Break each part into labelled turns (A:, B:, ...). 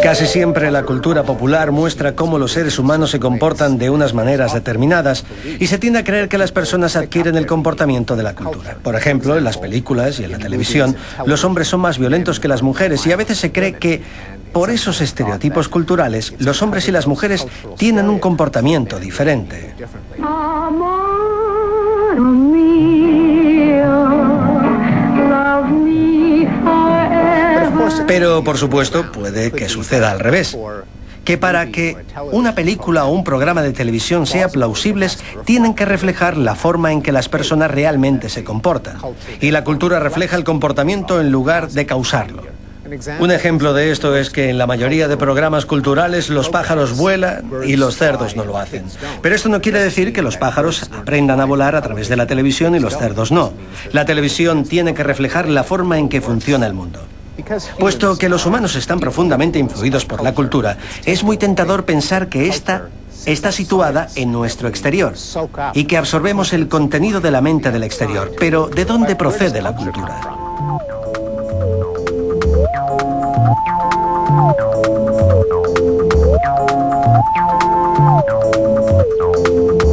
A: Casi siempre la cultura popular muestra cómo los seres humanos se comportan de unas maneras determinadas y se tiende a creer que las personas adquieren el comportamiento de la cultura. Por ejemplo, en las películas y en la televisión, los hombres son más violentos que las mujeres y a veces se cree que, por esos estereotipos culturales, los hombres y las mujeres tienen un comportamiento diferente. Pero, por supuesto, puede que suceda al revés. Que para que una película o un programa de televisión sea plausibles, tienen que reflejar la forma en que las personas realmente se comportan. Y la cultura refleja el comportamiento en lugar de causarlo. Un ejemplo de esto es que en la mayoría de programas culturales los pájaros vuelan y los cerdos no lo hacen. Pero esto no quiere decir que los pájaros aprendan a volar a través de la televisión y los cerdos no. La televisión tiene que reflejar la forma en que funciona el mundo. Puesto que los humanos están profundamente influidos por la cultura, es muy tentador pensar que esta está situada en nuestro exterior y que absorbemos el contenido de la mente del exterior. Pero, ¿de dónde procede la cultura?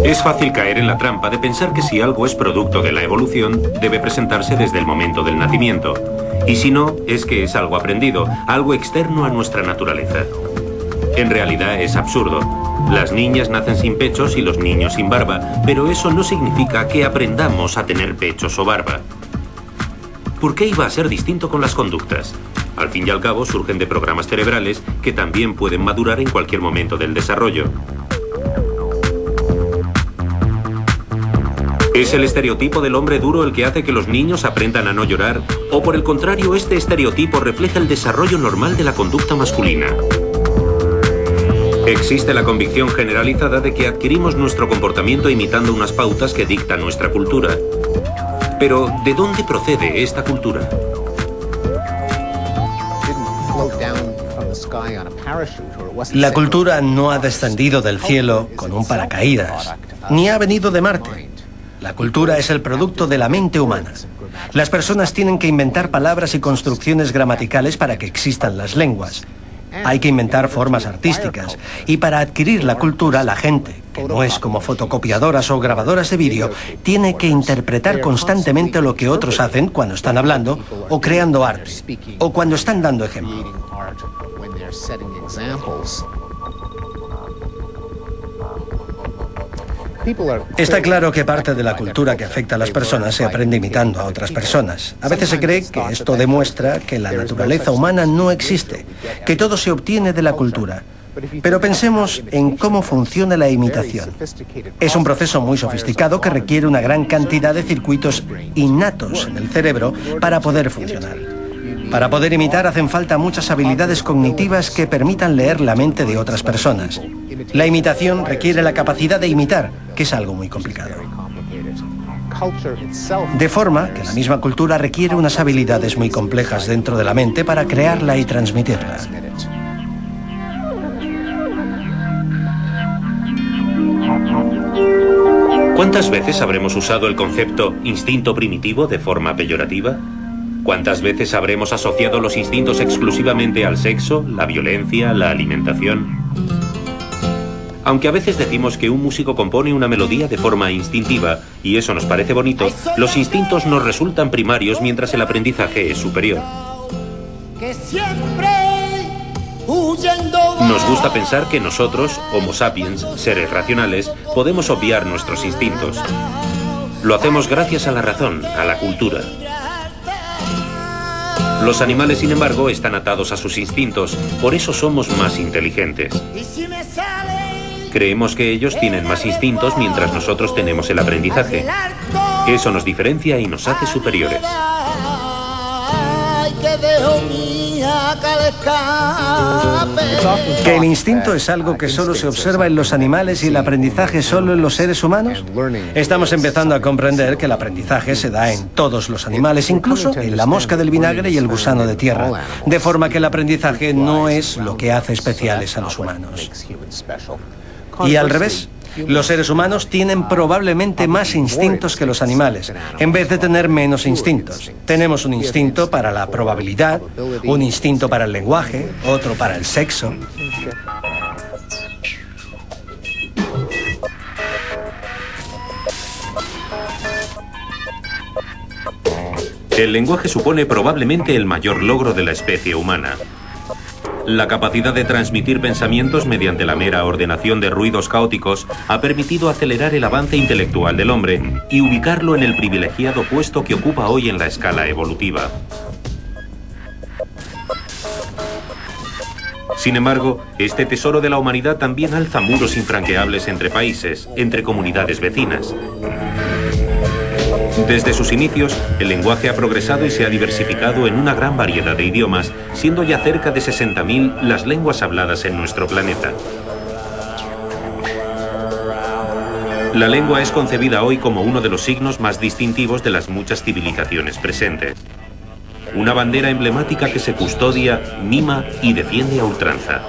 B: Es fácil caer en la trampa de pensar que si algo es producto de la evolución, debe presentarse desde el momento del nacimiento. Y si no, es que es algo aprendido, algo externo a nuestra naturaleza. En realidad es absurdo. Las niñas nacen sin pechos y los niños sin barba, pero eso no significa que aprendamos a tener pechos o barba. ¿Por qué iba a ser distinto con las conductas? Al fin y al cabo surgen de programas cerebrales que también pueden madurar en cualquier momento del desarrollo. ¿Es el estereotipo del hombre duro el que hace que los niños aprendan a no llorar? ¿O por el contrario, este estereotipo refleja el desarrollo normal de la conducta masculina? Existe la convicción generalizada de que adquirimos nuestro comportamiento imitando unas pautas que dicta nuestra cultura. Pero, ¿de dónde procede esta cultura?
A: La cultura no ha descendido del cielo con un paracaídas, ni ha venido de Marte. La cultura es el producto de la mente humana. Las personas tienen que inventar palabras y construcciones gramaticales para que existan las lenguas. Hay que inventar formas artísticas. Y para adquirir la cultura, la gente, que no es como fotocopiadoras o grabadoras de vídeo, tiene que interpretar constantemente lo que otros hacen cuando están hablando o creando arte, o cuando están dando ejemplo. Está claro que parte de la cultura que afecta a las personas se aprende imitando a otras personas. A veces se cree que esto demuestra que la naturaleza humana no existe, que todo se obtiene de la cultura. Pero pensemos en cómo funciona la imitación. Es un proceso muy sofisticado que requiere una gran cantidad de circuitos innatos en el cerebro para poder funcionar. Para poder imitar hacen falta muchas habilidades cognitivas que permitan leer la mente de otras personas. La imitación requiere la capacidad de imitar, que es algo muy complicado. De forma que la misma cultura requiere unas habilidades muy complejas dentro de la mente para crearla y transmitirla.
B: ¿Cuántas veces habremos usado el concepto instinto primitivo de forma peyorativa? ¿Cuántas veces habremos asociado los instintos exclusivamente al sexo, la violencia, la alimentación? Aunque a veces decimos que un músico compone una melodía de forma instintiva, y eso nos parece bonito, los instintos nos resultan primarios mientras el aprendizaje es superior. Nos gusta pensar que nosotros, Homo sapiens, seres racionales, podemos obviar nuestros instintos. Lo hacemos gracias a la razón, a la cultura. Los animales, sin embargo, están atados a sus instintos, por eso somos más inteligentes. Creemos que ellos tienen más instintos mientras nosotros tenemos el aprendizaje. Eso nos diferencia y nos hace superiores.
A: ¿Que el instinto es algo que solo se observa en los animales y el aprendizaje solo en los seres humanos? Estamos empezando a comprender que el aprendizaje se da en todos los animales, incluso en la mosca del vinagre y el gusano de tierra, de forma que el aprendizaje no es lo que hace especiales a los humanos. Y al revés, Los seres humanos tienen probablemente más instintos que los animales, en vez de tener menos instintos. Tenemos un instinto para la probabilidad, un instinto para el lenguaje, otro para el sexo.
B: El lenguaje supone probablemente el mayor logro de la especie humana. La capacidad de transmitir pensamientos mediante la mera ordenación de ruidos caóticos ha permitido acelerar el avance intelectual del hombre y ubicarlo en el privilegiado puesto que ocupa hoy en la escala evolutiva. Sin embargo, este tesoro de la humanidad también alza muros infranqueables entre países, entre comunidades vecinas. Desde sus inicios, el lenguaje ha progresado y se ha diversificado en una gran variedad de idiomas, siendo ya cerca de 60.000 las lenguas habladas en nuestro planeta. La lengua es concebida hoy como uno de los signos más distintivos de las muchas civilizaciones presentes. Una bandera emblemática que se custodia, mima y defiende a ultranza.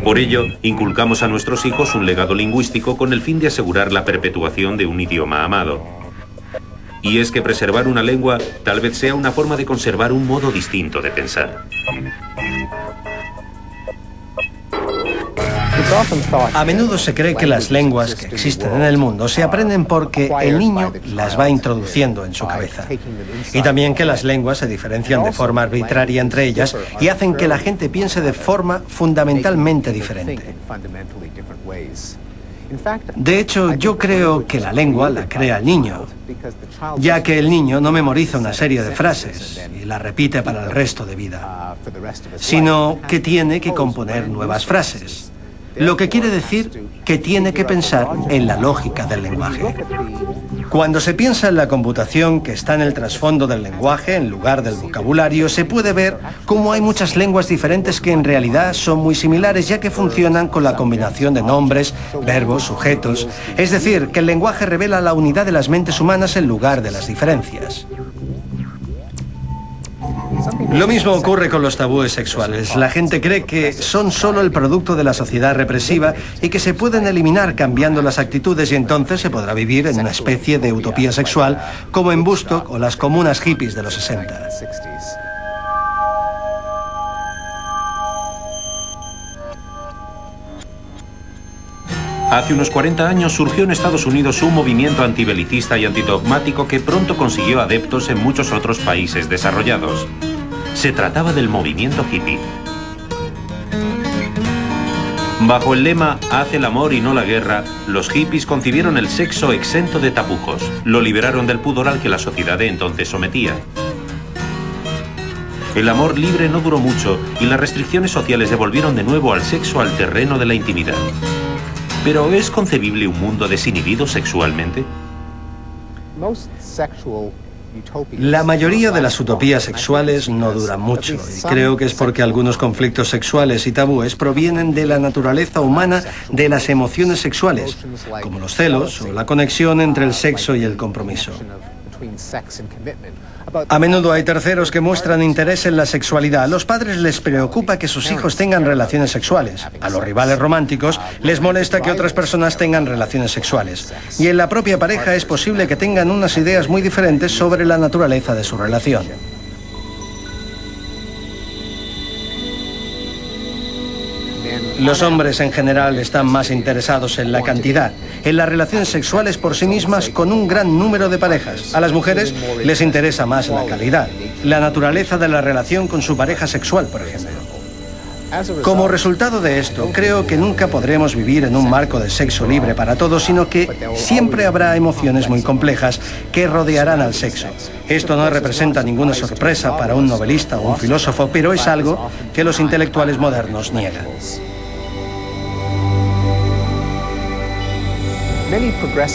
B: Por ello, inculcamos a nuestros hijos un legado lingüístico con el fin de asegurar la perpetuación de un idioma amado. Y es que preservar una lengua tal vez sea una forma de conservar un modo distinto de pensar.
A: A menudo se cree que las lenguas que existen en el mundo se aprenden porque el niño las va introduciendo en su cabeza. Y también que las lenguas se diferencian de forma arbitraria entre ellas y hacen que la gente piense de forma fundamentalmente diferente. De hecho, yo creo que la lengua la crea el niño, ya que el niño no memoriza una serie de frases y la repite para el resto de vida, sino que tiene que componer nuevas frases. Lo que quiere decir que tiene que pensar en la lógica del lenguaje. Cuando se piensa en la computación que está en el trasfondo del lenguaje en lugar del vocabulario, se puede ver cómo hay muchas lenguas diferentes que en realidad son muy similares, ya que funcionan con la combinación de nombres, verbos, sujetos. Es decir, que el lenguaje revela la unidad de las mentes humanas en lugar de las diferencias. Lo mismo ocurre con los tabúes sexuales. La gente cree que son solo el producto de la sociedad represiva y que se pueden eliminar cambiando las actitudes y entonces se podrá vivir en una especie de utopía sexual como en Woodstock o las comunas hippies de los 60.
B: Hace unos 40 años surgió en Estados Unidos un movimiento antibelicista y antidogmático que pronto consiguió adeptos en muchos otros países desarrollados. Se trataba del movimiento hippie. Bajo el lema "Haz el amor y no la guerra", los hippies concibieron el sexo exento de tapujos. Lo liberaron del pudor al que la sociedad de entonces sometía. El amor libre no duró mucho y las restricciones sociales devolvieron de nuevo al sexo al terreno de la intimidad. ¿Pero es concebible un mundo desinhibido sexualmente?
A: La mayoría de las utopías sexuales no duran mucho, y creo que es porque algunos conflictos sexuales y tabúes provienen de la naturaleza humana de las emociones sexuales, como los celos o la conexión entre el sexo y el compromiso. A menudo hay terceros que muestran interés en la sexualidad. A los padres les preocupa que sus hijos tengan relaciones sexuales. A los rivales románticos les molesta que otras personas tengan relaciones sexuales. Y en la propia pareja es posible que tengan unas ideas muy diferentes sobre la naturaleza de su relación. Los hombres en general están más interesados en la cantidad, en las relaciones sexuales por sí mismas con un gran número de parejas. A las mujeres les interesa más la calidad, la naturaleza de la relación con su pareja sexual, por ejemplo. Como resultado de esto, creo que nunca podremos vivir en un marco de sexo libre para todos, sino que siempre habrá emociones muy complejas que rodearán al sexo. Esto no representa ninguna sorpresa para un novelista o un filósofo, pero es algo que los intelectuales modernos niegan.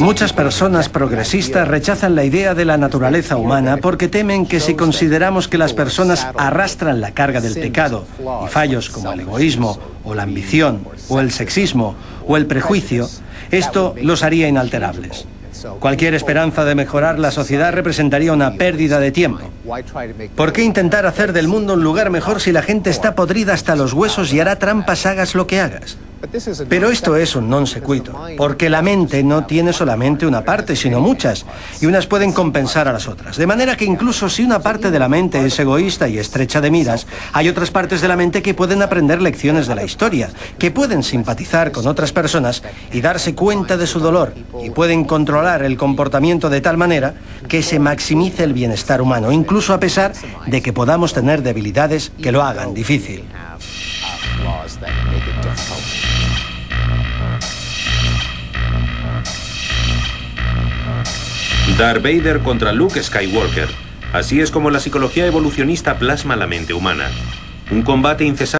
A: Muchas personas progresistas rechazan la idea de la naturaleza humana porque temen que si consideramos que las personas arrastran la carga del pecado y fallos como el egoísmo o la ambición o el sexismo o el prejuicio, esto los haría inalterables. Cualquier esperanza de mejorar la sociedad representaría una pérdida de tiempo. ¿Por qué intentar hacer del mundo un lugar mejor si la gente está podrida hasta los huesos y hará trampas hagas lo que hagas? Pero esto es un non sequitur, porque la mente no tiene solamente una parte, sino muchas, y unas pueden compensar a las otras. De manera que incluso si una parte de la mente es egoísta y estrecha de miras, hay otras partes de la mente que pueden aprender lecciones de la historia, que pueden simpatizar con otras personas y darse cuenta de su dolor, y pueden controlar el comportamiento de tal manera que se maximice el bienestar humano, incluso a pesar de que podamos tener debilidades que lo hagan difícil.
B: Darth Vader contra Luke Skywalker. Así es como la psicología evolucionista plasma la mente humana. Un combate incesante.